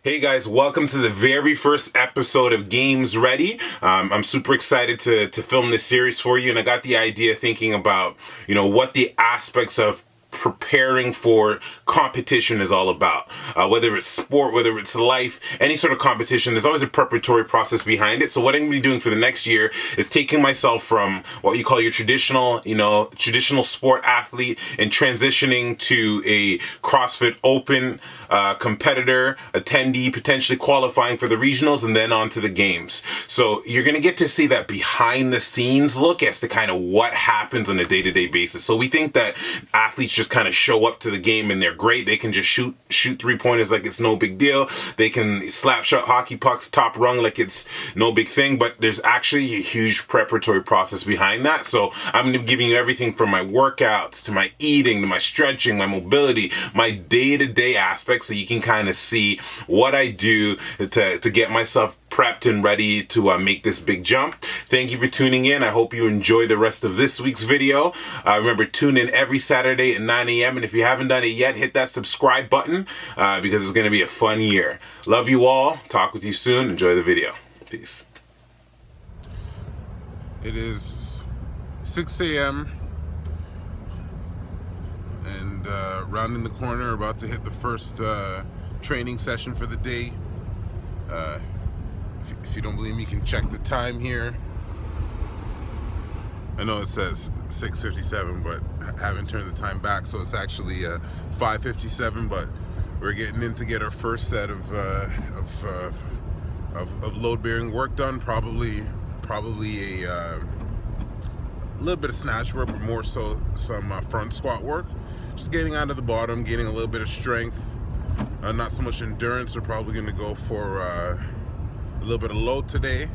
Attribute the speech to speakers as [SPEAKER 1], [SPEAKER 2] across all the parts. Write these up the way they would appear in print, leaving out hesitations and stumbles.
[SPEAKER 1] Hey guys, welcome to the very first episode of Games Ready. I'm super excited to film this series for you, and I got the idea thinking about, what the aspects of preparing for competition is all about. Whether it's sport, whether it's life, any sort of competition, there's always a preparatory process behind it. So what I'm going to be doing for the next year is taking myself from what you call your traditional sport athlete and transitioning to a CrossFit Open competitor, attendee, potentially qualifying for the regionals and then on to the games. So you're going to get to see that behind the scenes look as to kind of what happens on a day-to-day basis. So we think that athletes just kind of show up to the game and they're great. They can just shoot three-pointers like it's no big deal. They can slap shot hockey pucks top rung like it's no big thing, but there's actually a huge preparatory process behind that. So I'm going to be giving you everything from my workouts to my eating to my stretching, my mobility, my day-to-day aspects, so you can kind of see what I do to get myself prepped and ready to make this big jump. Thank you for tuning in. I hope you enjoy the rest of this week's video. Remember, tune in every Saturday at 9 a.m. And if you haven't done it yet, hit that subscribe button because it's going to be a fun year. Love you all. Talk with you soon. Enjoy the video. Peace.
[SPEAKER 2] It is 6 a.m. and rounding the corner, about to hit the first training session for the day. If you don't believe me, you can check the time here. I know it says 6:57, but I haven't turned the time back, so it's actually 5:57. But we're getting in to get our first set of load-bearing work done. Probably a little bit of snatch work, but more so some front squat work. Just getting out of the bottom, getting a little bit of strength. Not so much endurance. We're probably going to go for a little bit of load today.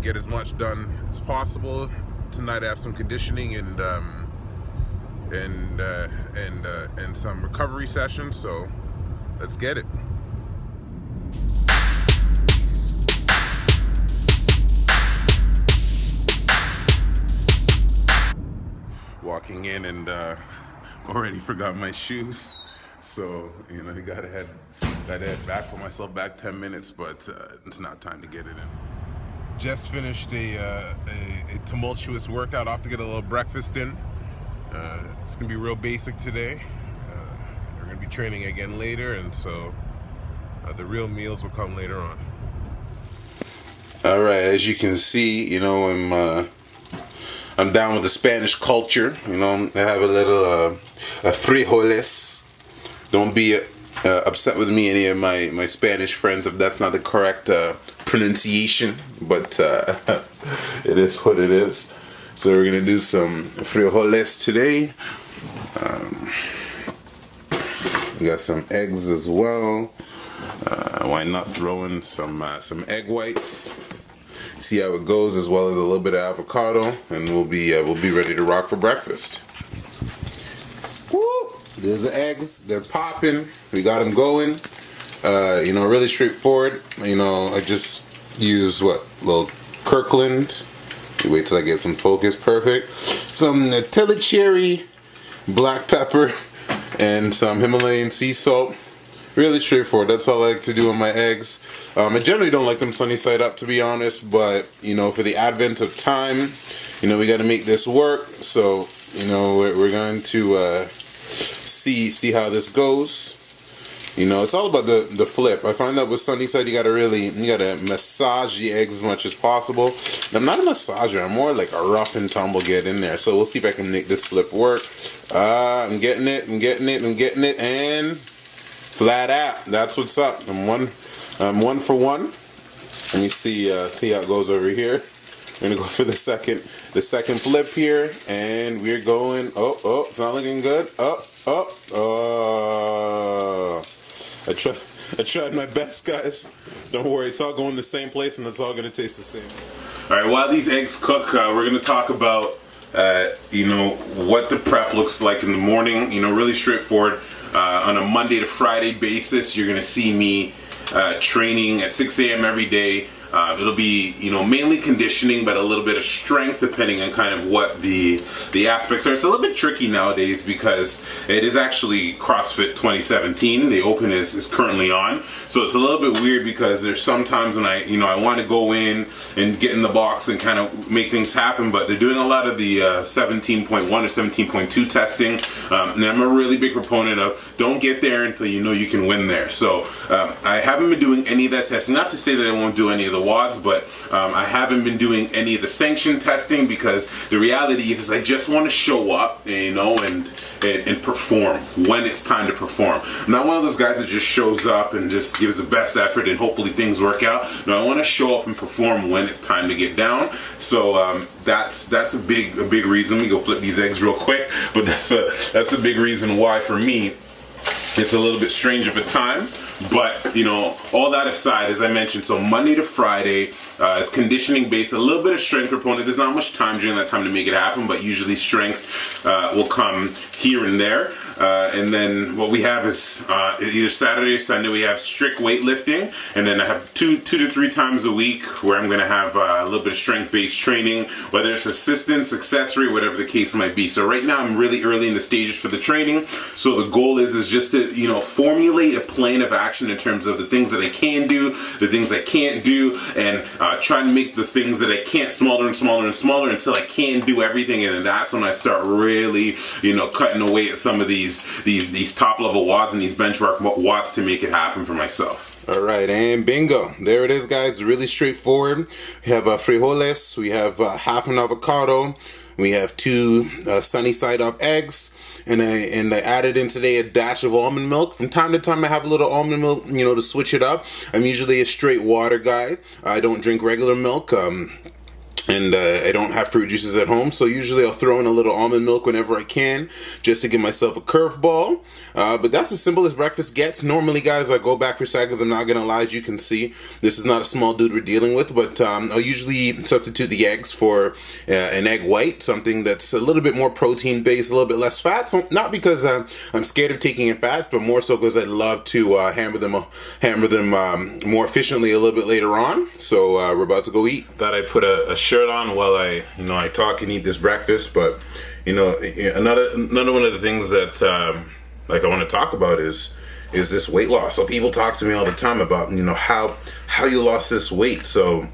[SPEAKER 2] Get as much done as possible. Tonight I have some conditioning and some recovery sessions. So let's get it. Walking in and already forgot my shoes. So, I gotta head back, put myself back 10 minutes, but it's not time to get it in. Just finished a tumultuous workout, off to get a little breakfast in. It's gonna be real basic today. We're gonna be training again later, and so the real meals will come later on. All right, as you can see, I'm down with the Spanish culture. I have a little frijoles. Don't be upset with me, any of my Spanish friends, if that's not the correct pronunciation, but it is what it is. So we're gonna do some frijoles today. We got some eggs as well. Why not throw in some egg whites? See how it goes, as well as a little bit of avocado, and we'll be ready to rock for breakfast. Woo! There's the eggs. They're popping. We got them going. Really straightforward. I just use little Kirkland. Wait till I get some focus. Perfect. Some Nutella cherry, black pepper, and some Himalayan sea salt. Really straightforward. That's all I like to do with my eggs. I generally don't like them sunny side up, to be honest, but for the advent of time, we got to make this work. So we're going to see how this goes. It's all about the flip. I find that with sunny side, you gotta massage the eggs as much as possible. And I'm not a massager. I'm more like a rough and tumble get in there. So we'll see if I can make this flip work. I'm getting it, and flat out. That's what's up. I'm one for one. Let me see how it goes over here. We're gonna go for the second flip here, and we're going. Oh, it's not looking good. I tried my best, guys. Don't worry, it's all going the same place, and it's all gonna taste the same. All right. While these eggs cook, we're gonna talk about what the prep looks like in the morning. Really straightforward. On a Monday to Friday basis, you're gonna see me training at 6 a.m. every day.
[SPEAKER 1] It'll be, mainly conditioning, but a little bit of strength depending on kind of what the aspects are. It's a little bit tricky nowadays because it is actually CrossFit 2017. The Open is currently on, so it's a little bit weird because there's sometimes when I want to go in and get in the box and kind of make things happen, but they're doing a lot of the 17.1 or 17.2 testing, and I'm a really big proponent of don't get there until you know you can win there. So I haven't been doing any of that testing. Not to say that I won't do any of the WODs, but I haven't been doing any of the sanction testing because the reality is I just want to show up, and perform when it's time to perform. I'm not one of those guys that just shows up and just gives the best effort and hopefully things work out. No, I want to show up and perform when it's time to get down. So that's a big reason. Let me go flip these eggs real quick, but that's a big reason why for me it's a little bit strange of a time. But all that aside, as I mentioned, so Monday to Friday is conditioning based, a little bit of strength component. There's not much time during that time to make it happen, but usually strength will come here and there. And then what we have is either Saturday or Sunday we have strict weightlifting, and then I have two to three times a week where I'm going to have a little bit of strength-based training, whether it's assistance, accessory, whatever the case might be. So right now I'm really early in the stages for the training. So the goal is just to formulate a plan of action in terms of the things that I can do, the things I can't do, and try to make those things that I can't smaller and smaller and smaller until I can do everything. And then that's when I start really cutting away at some of these top level WODs and these benchmark WODs to make it happen for myself.
[SPEAKER 2] All right, and bingo. There it is, guys. Really straightforward. We have frijoles. We have half an avocado. We have 2 sunny side up eggs. And I added in today a dash of almond milk. From time to time I have a little almond milk, to switch it up. I'm usually a straight water guy. I don't drink regular milk. And I don't have fruit juices at home, so usually I'll throw in a little almond milk whenever I can, just to give myself a curveball. But that's as simple as breakfast gets. Normally, guys, I go back for seconds. I'm not gonna lie, as you can see, this is not a small dude we're dealing with. But I'll usually substitute the eggs for an egg white, something that's a little bit more protein based, a little bit less fat. So not because I'm scared of taking in fats, but more so because I'd love to hammer them more efficiently a little bit later on. So we're about to go eat.
[SPEAKER 1] Thought I'd put a shirt on while I talk and eat this breakfast, but another one of the things that I want to talk about is this weight loss. So people talk to me all the time about how you lost this weight. So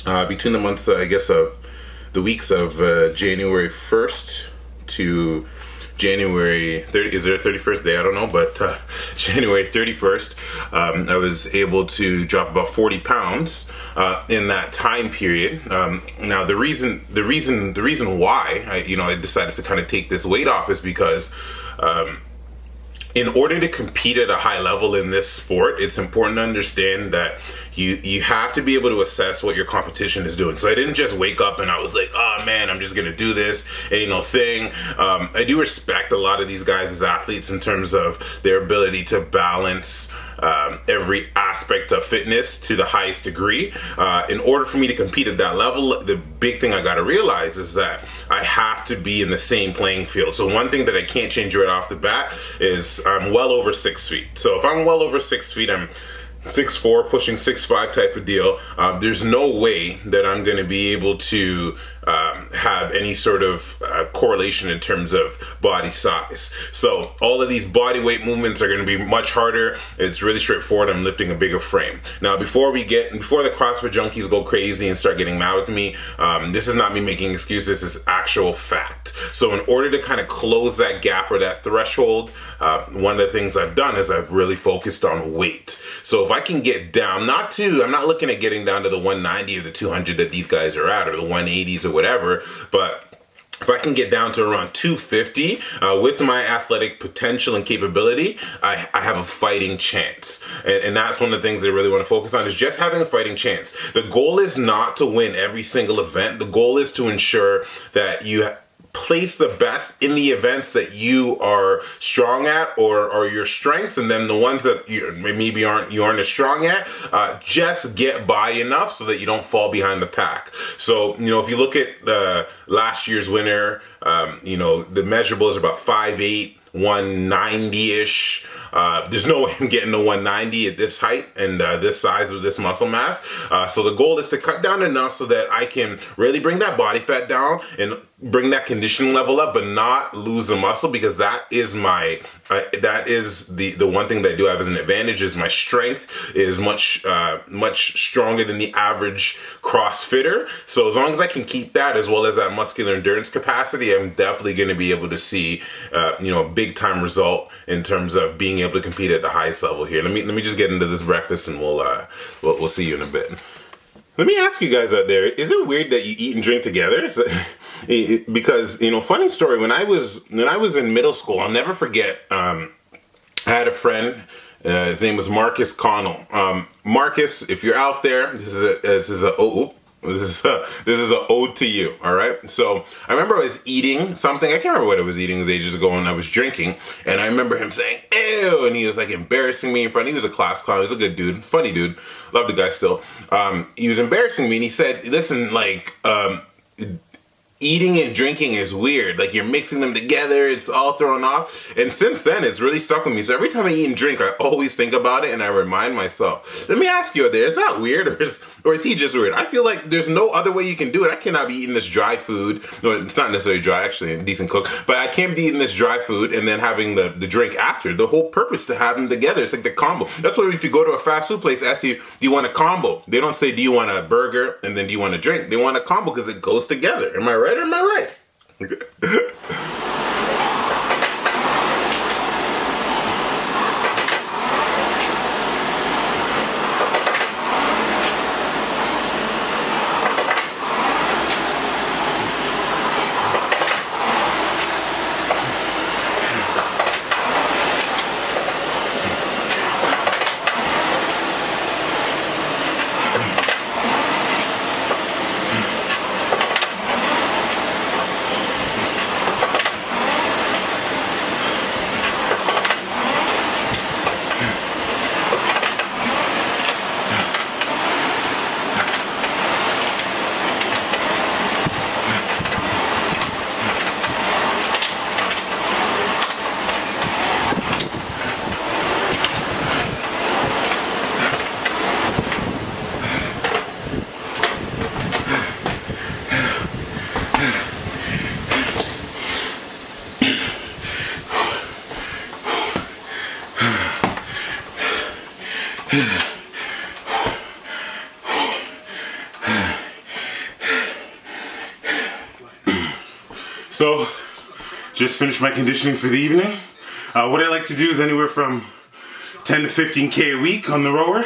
[SPEAKER 1] between the months I guess of the weeks of January 1st to January 30th, is there a 31st day? I don't know, but January 31st, I was able to drop about 40 pounds in that time period. Now, the reason why I decided to kind of take this weight off is because in order to compete at a high level in this sport, it's important to understand that you have to be able to assess what your competition is doing. So I didn't just wake up and I was like, oh man, I'm just gonna do this, ain't no thing. I do respect a lot of these guys as athletes in terms of their ability to balance every aspect of fitness to the highest degree. In order for me to compete at that level, the big thing I gotta realize is that I have to be in the same playing field. So one thing that I can't change right off the bat is I'm well over 6 feet. So if I'm well over 6 feet, I'm 6'4", pushing 6'5" type of deal. There's no way that I'm going to be able to have any sort of correlation in terms of body size. So all of these body weight movements are going to be much harder. It's really straightforward. I'm lifting a bigger frame. Now, before the CrossFit junkies go crazy and start getting mad with me, this is not me making excuses. This is actual fact. So in order to kind of close that gap or that threshold, one of the things I've done is I've really focused on weight. So if I can get down, I'm not looking at getting down to the 190 or the 200 that these guys are at, or the 180s or whatever, but if I can get down to around 250 with my athletic potential and capability, I have a fighting chance. And that's one of the things I really want to focus on, is just having a fighting chance. The goal is not to win every single event. The goal is to ensure that you place the best in the events that you are strong at, or your strengths, and then the ones that you maybe aren't as strong at, just get by enough so that you don't fall behind the pack. So if you look at last year's winner, the measurables are about 5'8", 190-ish. There's no way I'm getting to 190 at this height and this size of this muscle mass. So the goal is to cut down enough so that I can really bring that body fat down and bring that conditioning level up, but not lose the muscle, because that is my the one thing that I do have as an advantage is my strength is much stronger than the average CrossFitter. So as long as I can keep that as well as that muscular endurance capacity, I'm definitely going to be able to see a big time result in terms of being able to compete at the highest level here. Let me just get into this breakfast and we'll see you in a bit. Let me ask you guys out there, is it weird that you eat and drink together? Because, funny story, when I was in middle school, I'll never forget, I had a friend, his name was Marcus Connell. Marcus, if you're out there, this is a ode to you, all right? So I remember I was eating something. I can't remember what I was eating. It was ages ago, and I was drinking. And I remember him saying, ew, and he was like embarrassing me in front. He was a class clown. He was a good dude, funny dude. Love the guy still. He was embarrassing me, and he said, listen, eating and drinking is weird. Like, you're mixing them together. It's all thrown off. And since then, it's really stuck with me. So every time I eat and drink, I always think about it and I remind myself. Let me ask you out there, is that weird or is he just weird? I feel like there's no other way you can do it. I cannot be eating this dry food. No, it's not necessarily dry, actually, a decent cook. But I can't be eating this dry food and then having the drink after. The whole purpose to have them together. It's like the combo. That's why if you go to a fast food place, ask you, do you want a combo? They don't say, do you want a burger and then do you want a drink? They want a combo because it goes together. Am I right or am I right? So, just finished my conditioning for the evening. What I like to do is anywhere from 10 to 15K a week on the rower.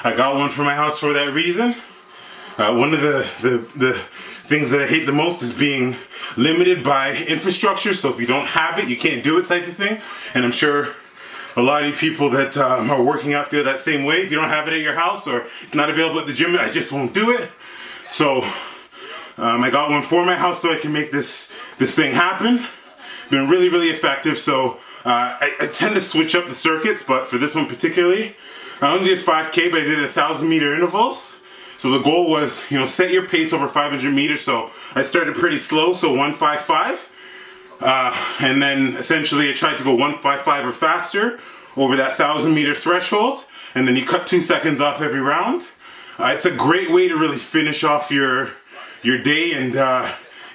[SPEAKER 1] I got one for my house for that reason. One of the things that I hate the most is being limited by infrastructure. So if you don't have it, you can't do it type of thing. And I'm sure a lot of you people that are working out feel that same way. If you don't have it at your house or it's not available at the gym, I just won't do it. So I got one for my house so I can make this thing happen. Been really, really effective. So I tend to switch up the circuits, but for this one particularly, I only did 5K, but I did 1,000-meter intervals. So the goal was, set your pace over 500 meters. So I started pretty slow, so 155. And then essentially I tried to go 155 or faster over that 1,000-meter threshold. And then you cut 2 seconds off every round. It's a great way to really finish off your day and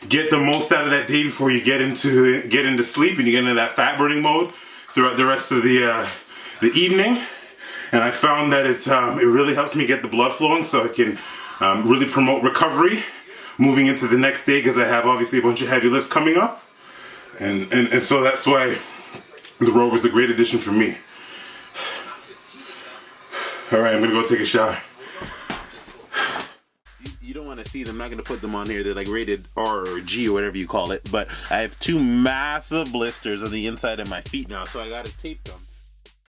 [SPEAKER 1] get the most out of that day before you get into sleep and you get into that fat burning mode throughout the rest of the evening. And I found that it really helps me get the blood flowing so I can really promote recovery moving into the next day, because I have obviously a bunch of heavy lifts coming up. And so that's why the rower was a great addition for me. All right, I'm gonna go take a shower. You don't want to see them. I'm not going to put them on here. They're like rated R or G or whatever you call it. But I have 2 massive blisters on the inside of my feet now, so I got to tape them.